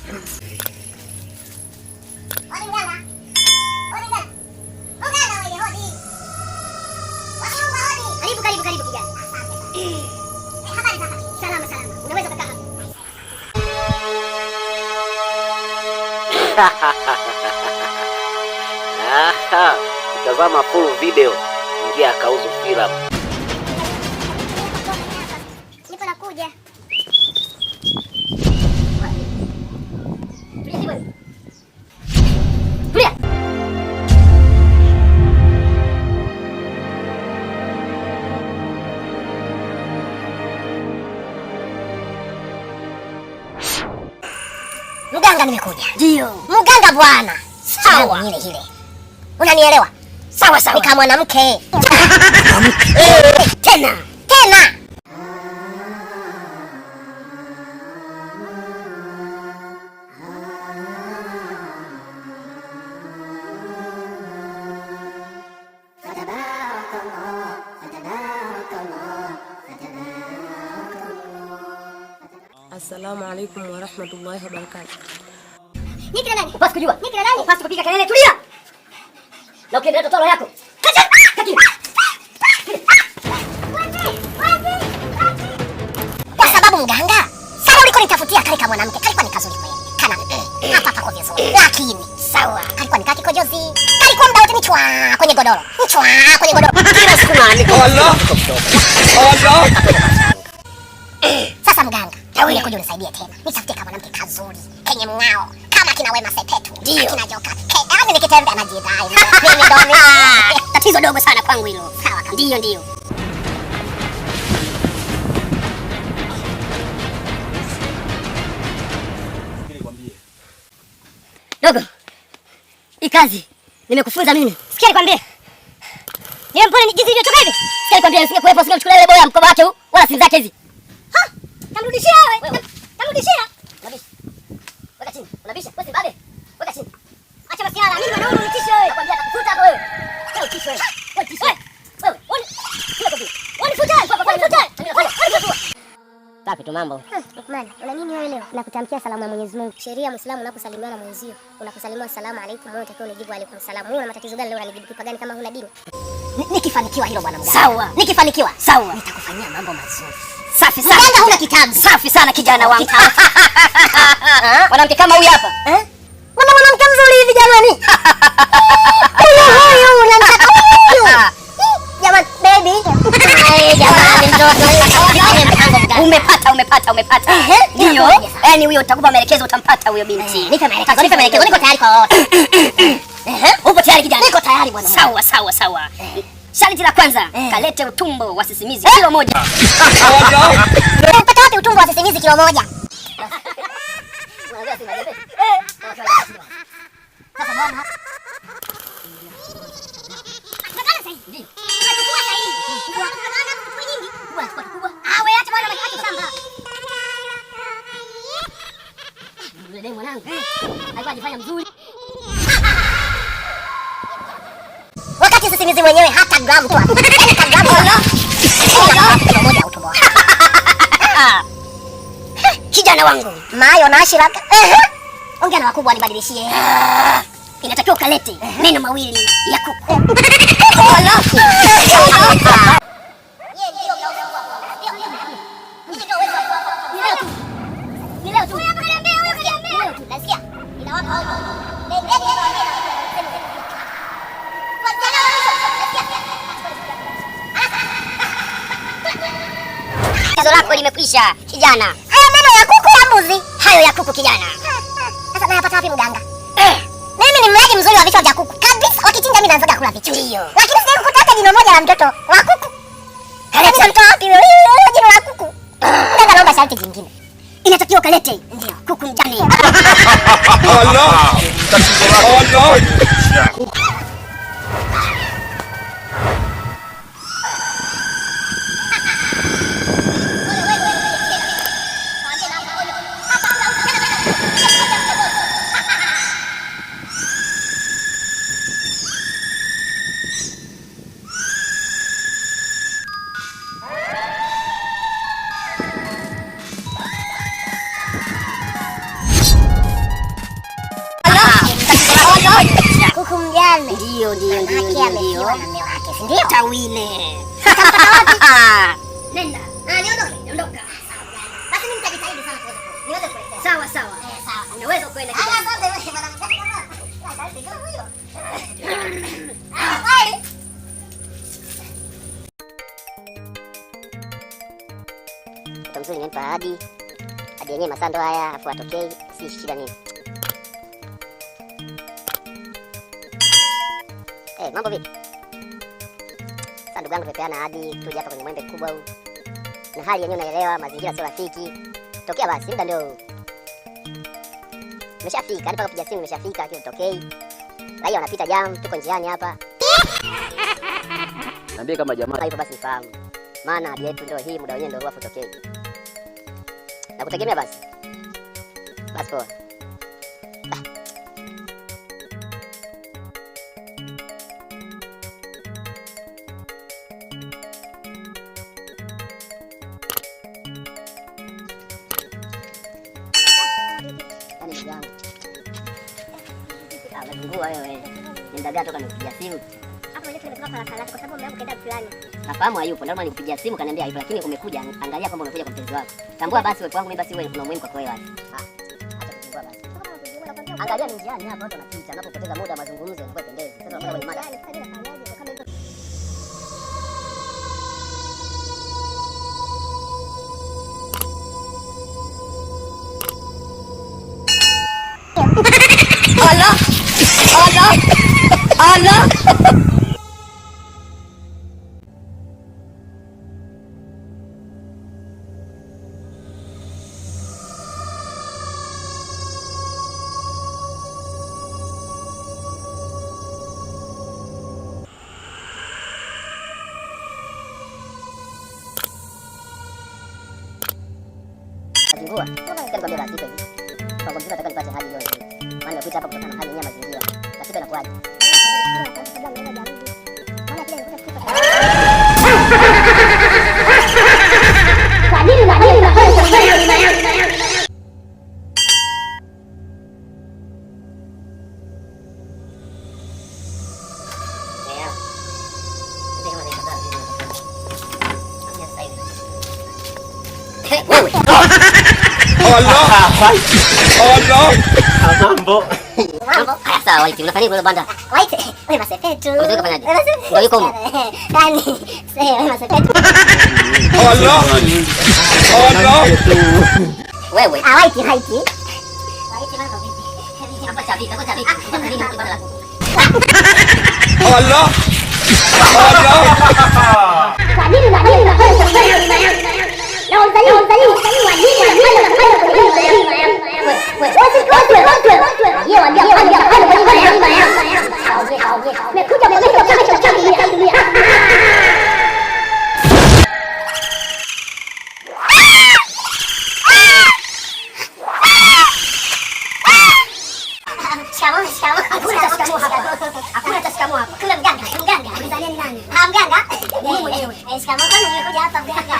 Karibu kijana. Habari za hapa? Salama salama. Unaweza kukaa hapa. Tazama full video, ingia Kauzu Filamu. Nipo nakuja. Mganga nimekuja. Ndio. Mganga bwana. Sawa. Ile ile. Unanielewa? Sawa sawa. Nika mwanamke. Tena. Tena. Assalamu alaikum wa rahmatullahi wa barakatuh. Niki na nani? Upasi kujua. Niki na nani? Upasi kupiga kelele, tulia. Na ukiendelea totoro yako. Kwa sababu mganga, sasa uliko nitafutia kale kama mwanamke, kalikuwa ni kazuri kweli. Kana hapa pako vizuri. Lakini sawa, kalikuwa ni kaki kojozi. Kalikuwa muda wote ni chwa kwenye godoro. Chwa kwenye godoro. Kila siku nani? Allah. Allah. Sasa mganga, wewe kuja unisaidie tena. Nitafutie kama mwanamke kazuri, kenye mng'ao, kama kina Wema Sepetu, kina Joka. Yaani nikitembea najidai. Mimi ndo mimi. Tatizo dogo sana kwangu hilo. Sawa kama. Ndio ndio. Dogo. Hii kazi nimekufunza mimi. Sikia nikwambie. Niwe mpole jinsi nilivyotoka hivi. Sikia nikwambie nisingekuwepo singekuchukulia ile boya mkoba wake huu wala simu zake hizi. Ha? Tamrudishia wewe. Tamrudishia. Unabisha. Weka chini. Unabisha. Wewe babe. Weka chini. Acha masiala. Mimi mwanaume unitishe wewe. Nakwambia atakufuta hapo wewe. Wewe utishi wewe. Wewe utishi wewe. Wewe. Unifuta. Unifuta. Safi tu mambo. Lukman, una nini wewe leo? Nakutamkia salamu ya Mwenyezi Mungu. Sheria Muislamu unaposalimiana na mwenzio, unaposalimia asalamu alaykum, wewe unatakiwa unijibu alaykum salaam. Wewe una matatizo gani leo unanijibu kipa gani kama huna dini? Nikifanikiwa hilo bwana mganga. Sawa. Nikifanikiwa. Sawa. Nitakufanyia mambo mazuri. Safi sana. Mganga huna kitabu. Safi sana kijana wangu. Mwanamke kama huyu hapa. Mwanamke mzuri hivi jamani. Huyu unamtaka huyu. Jamani baby. Jamani mtoto. Umepata. Ndio. Yaani huyo utakupa maelekezo utampata huyo binti. Nipe maelekezo. Niko tayari kwa wote. Upo tayari kijana? Niko tayari bwana. Sawa. Sharti la kwanza, kalete utumbo wa sisimizi kilo 1. Unapata wapi utumbo wa sisimizi kilo 1? Sasa mwana. Nataka sasa hivi. Unachukua sasa hivi. Unaona vitu nyingi. Kubwa. Wewe acha bwana acha shamba. Ndio mwanangu. Alikuwa anafanya mzuri. Wakati sisimizi mwenyewe hata gramu tu. Hata gramu moja utumbo. Kijana wangu, Mayo na Ashiraka. Ongea na wakubwa nibadilishie. Inatakiwa ukalete meno mawili ya kuku. Tatizo lako limekwisha kijana. Haya meno ya kuku ya mbuzi? Hayo ya kuku kijana. Sasa nayapata wapi mganga? Mimi ni mlaji mzuri wa vichwa vya kuku. Kabisa wakichinja mimi naanza kula vichwa. Ndio. Lakini sasa kutaka jino moja la mtoto wa kuku. Kaleta mtoto wapi wewe? Jino la kuku. Mganga naomba sharti jingine. Inatakiwa kalete. Ndio. Kuku mjane. Allah. mume. Ndio. Amefiwa na mume wake, si ndio? Tawile. Nenda. Niondoka. Basi mimi nitajitahidi sana niweze kuletea. Sawa. Sawa. Unaweza kwenda kidogo. Asante wewe bwana. Mzuri nimempa hadi yenyewe masando haya afu atokei, si shida nini? Mambo vipi? Sasa ndugu yangu tumepeana hadi tuje hapa kwenye mwembe mkubwa huu. Na hali yenyewe unaelewa, mazingira sio rafiki. Tokea basi, muda ndio. Nimeshafika, hadi paka kupiga simu nimeshafika, lakini utokei. Raia wanapita jam, tuko njiani hapa. Niambie kama jamaa. Hivyo basi nifahamu. Maana hadi yetu ndio hii, muda wenyewe ndio ruafu utokei. Nakutegemea basi. Basi poa. Mazingua wewe. Niendaga toka nikupigia simu. Hapo ndio tumetoka haraka kwa sababu mume wangu kaenda fulani. Nafahamu hayupo, ndio maana nikupigia simu kaniambia hayupo, lakini umekuja, angalia kwamba umekuja kwa mpenzi wako. Tambua basi wewe kwangu mimi basi wewe kuna umuhimu kwa wewe wapi. Acha kuzingua basi. Angalia ni njiani hapa watu wanapita, unapopoteza muda mazungumzo yanakuwa pendezi. Sasa unakuwa kwenye mada. Allah. Azingua. Sasa kwambia basi hivi. Kwa mzima nataka nipate hali yote. Maana nimekuja hapa kutokana na hali yenyewe mazingira. Ratiba inakuaje? Mambo. Sawa, waiti, unafanya nini banda? Waite, wewe masepetu. Unataka kufanyaje? Ndio yuko huko. Yaani, sasa wewe masepetu. Allah. Wewe. Waite. Waite mambo vipi? Hapa chavi. Unafanya nini huko banda? Allah. Kwa nini unafanya nyumba yangu? Na uzali kwa nini unafanya kwa nyumba yangu? Wewe, yeye waambia kwa nyumba yangu. Nimekuja kwa chama cha dunia. Hakuna shikamoo hapa. Kula mganga. Mzalieni nani? Mganga. Mimi mwenyewe. Shikamoo kwani nimekuja hapa mganga.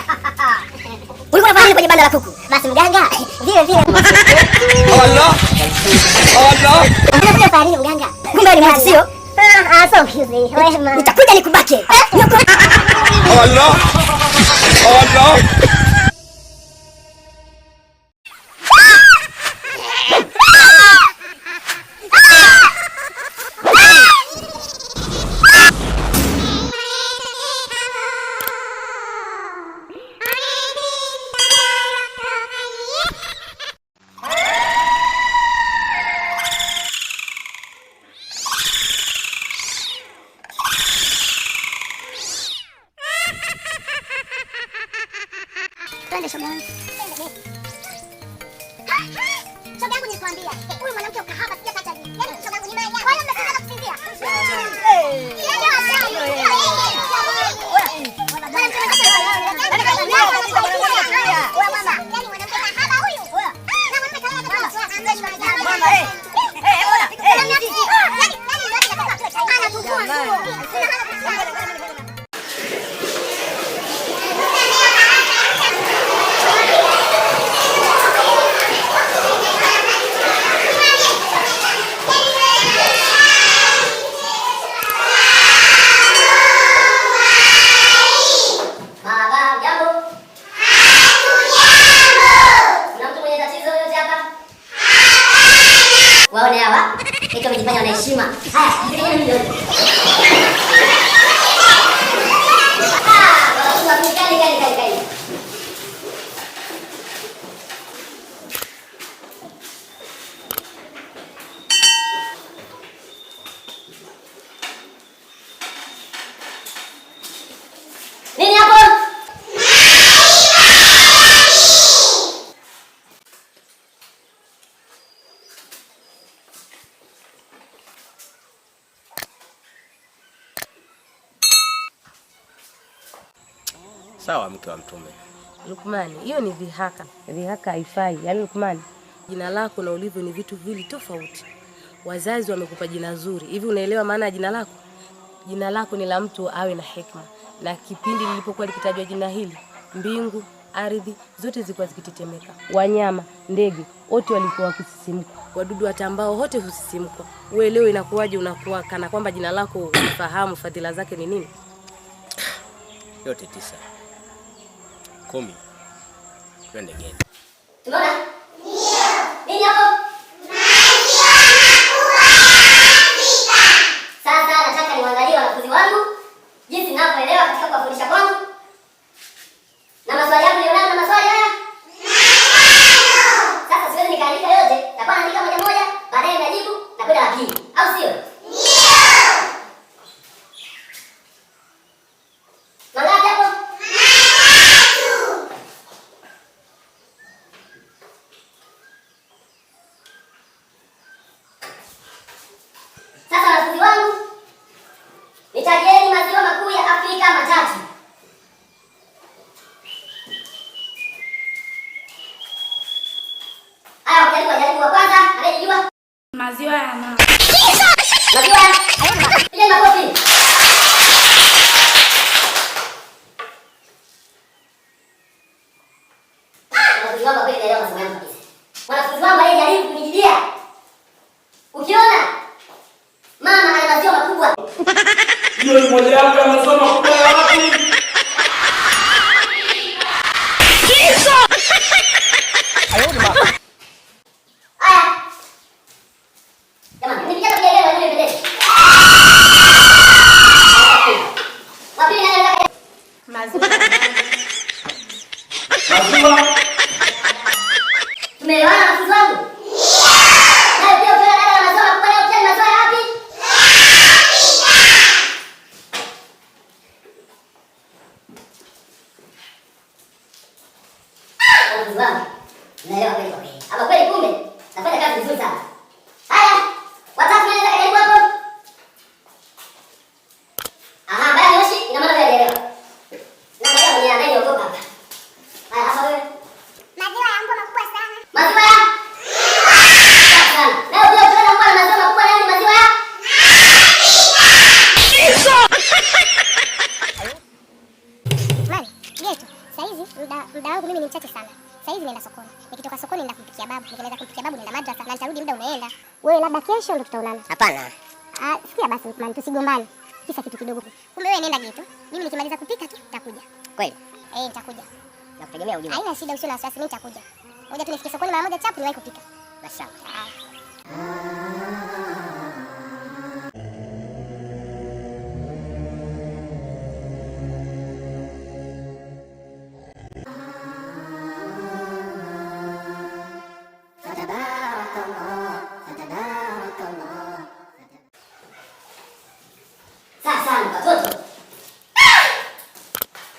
Ulikuwa unafanya nini kwenye banda la kuku? Basi mganga, vile. Allah. Unafanya fanya nini mganga? Kumbe ni mtu sio? So cute. Wema. Nitakuja nikubake. Allah. Twende shoga yangu. Shoga yangu nilikwambia, huyu mwanamke ukahaba sijapata nini. Yaani shoga yangu ni maya. Kwa hiyo mnataka kusinzia. Eti wamejifanya wana heshima. Haya, nipigeni mimi yote. Kali. Nini hapo? Sawa, mke wa Mtume. Lukmani, hiyo ni dhihaka. Dhihaka haifai. Yaani Lukmani, jina lako na ulivyo ni vitu viwili tofauti. Wazazi wamekupa jina zuri. Hivi unaelewa maana ya jina lako? Jina lako ni la mtu awe na hekima. Na kipindi lilipokuwa likitajwa jina hili, mbingu, ardhi zote zilikuwa zikitetemeka. Wanyama, ndege wote walikuwa wakisisimka. Wadudu watambao wote husisimka. Wewe leo inakuwaje unakuwa kana kwamba jina lako unafahamu fadhila zake ni nini? Yote 9. 10. Twende geni. Tunaona? Nini hapo? Sasa nataka niwaangalie wanafunzi wangu jinsi ninavyoelewa katika kuwafundisha kwangu. Na maswali yangu nilionayo na maswali haya. Sasa siwezi nikaandika yote, nitakuwa naandika moja moja, baadaye najibu na kwenda la pili. Au sio? Mangapi hapo? Sasa wanafunzi wangu, nitajieni maziwa makuu ya Afrika matatu. Haya, wajaribu wa kwanza, anayejua. Maziwa ya mama. Maziwa. Piga makofi. Wanafunzi wangu kweli naelewa masomo yangu kabisa. Wanafunzi wangu jaribu kunijibia. Ukiona mama ana maziwa makubwa. Hiyo ni moja wapo ya maziwa makubwa ya wapi? Aya. Jamani, nipigia tabia leo ndio pendeza. Wapi nani? Maziwa. Maziwa. Tumeelewana wanafunzi wangu? Na pia ukiona dada ana maziwa makubwa leo, pia ni maziwa ya wapi? Wanafunzi wangu, naelewa kweli kwa kweli. Ama kweli kumbe, nafanya kazi vizuri sana. Haya, watatu naweza kujaribu hapo. Aha, baya Yoshi, ina maana wewe unaelewa. Naangalia mwenye anayeogopa hapa. Haya, hapa wewe. Maziwa ya mbwa makubwa sana. Maziwa ya? Sana. Leo pia ukiona mbwa na maziwa makubwa leo ni maziwa ya? Mami, geto. Saizi muda wangu mimi ni mchache sana. Saizi naenda sokoni. Nikitoka sokoni naenda kumpikia babu. Nikimaliza kumpikia babu naenda madrasa na nitarudi muda umeenda. Wewe labda kesho ndio tutaonana. Hapana. Sikia basi Lukman, tusigombane. Kisa kitu kidogo. Kumbe wewe nenda geto. Mimi nikimaliza kupika tu nitakuja. Kweli? Nitakuja. Nakutegemea ujue. Haina shida, usio na wasiwasi, mimi nitakuja. Ngoja tu nifike sokoni mara moja chapu niwahi kupika. Basi sawa. Sasa watoto.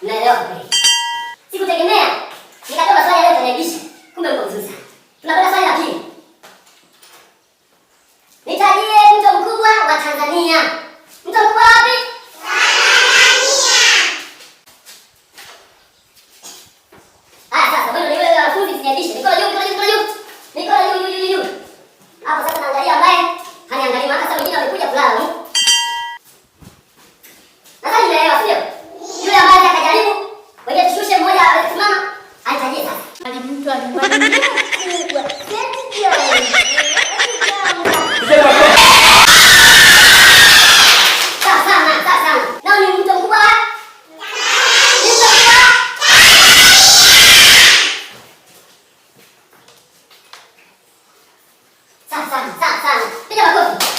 Naelewa kweli. Sikutegemea. Nikatoa swali leo tunaibisha. Kumbe uko vizuri sana. Tunakwenda swali la pili. Nitajie mto mkubwa wa Tanzania. Mto mkubwa wapi? Tanzania. Haya sasa, wewe ndio yule wanafunzi tunaibisha. Niko juu, niko juu. Niko juu. Hapo sasa naangalia ambaye haniangalii, maana sasa wengine wamekuja kulala. Nadhani umeelewa sio? Yule ambaye atakajaribu, wewe tushushe mmoja asimama, aitajie sasa. Alimtoa nyumbani mkubwa. Sana. Nao ni mto mkubwa wa? Mto mkubwa? Sana. Piga makofi.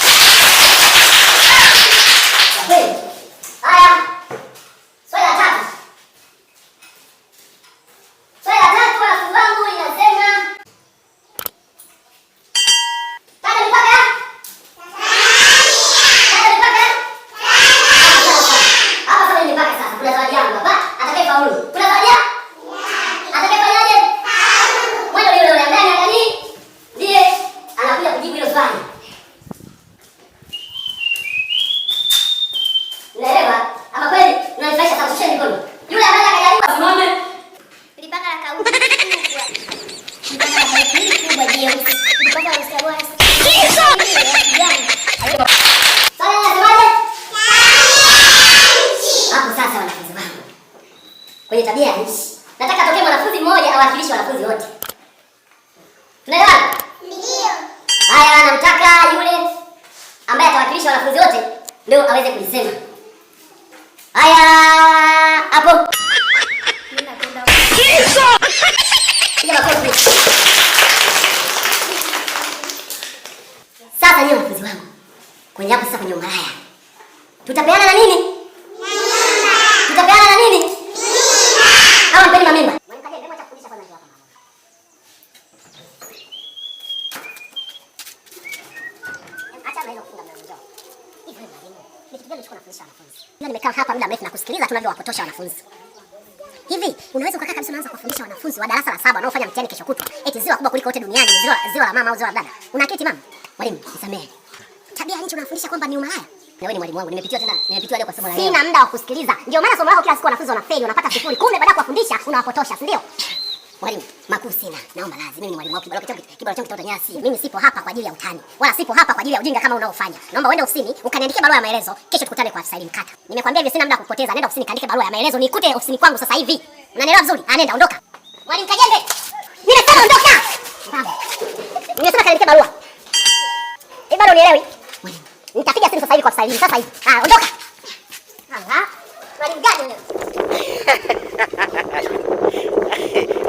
atawakilisha wanafunzi wote. Tunaelewana? Ndio. Haya, namtaka yule ambaye atawakilisha wanafunzi wote ndio aweze kulisema. Haya, hapo. Sasa nyinyi wanafunzi wangu, kwenye hapo sasa kwenye umalaya. Tutapeana na nini? Tutapeana na nini? Hawa mpeni mamimba. Mwanikaje ndio acha kufundisha kwanza hapa. Acha na hilo kufunga mlango. Hivi mwalimu, nikija nichukue nafundisha wanafunzi. Nimekaa hapa muda mrefu na kusikiliza tunavyowapotosha wanafunzi. Hivi unaweza ukakaa kabisa unaanza kuwafundisha wanafunzi wa darasa la 7 wanaofanya mtihani kesho kutwa. Eti ziwa kubwa kuliko wote duniani ni ziwa la mama au ziwa la dada. Una akili mama? Mwalimu, nisamehe. Tabia hiyo unafundisha kwamba ni umalaya. Na wewe ni mwalimu wangu, nimepitiwa leo kwa somo la leo. Sina muda wa kusikiliza. Ndio maana somo lako kila siku wanafunzi wanafeli, wanapata 0. Kumbe baada ya kuwafundisha unawapotosha, si ndio? Mwalimu, makuu sina. Naomba radhi. Mimi ni mwalimu wako, kibalo changu kitoto nyasi. Mimi sipo hapa kwa ajili ya utani. Wala sipo hapa kwa ajili ya ujinga kama unaofanya. Naomba uende ofisini, ukaniandikie barua ya maelezo. Kesho tukutane kwa afisa elimu kata. Nimekwambia hivi sina muda wa kupoteza. Nenda ofisini kaandike barua ya maelezo. Nikute ofisini kwangu sasa hivi. Unanielewa vizuri? Nenda ondoka. Mwalimu Kajembe. Nimesema ondoka. Nimesema kaandike barua. Hivi bado unielewi? Mwalimu, nitapiga simu sasa hivi kwa afisa elimu sasa hivi. Ondoka. Mwalimu gani wewe?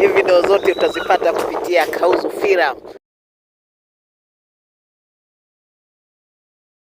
Hivi video zote utazipata kupitia Kauzu Filamu.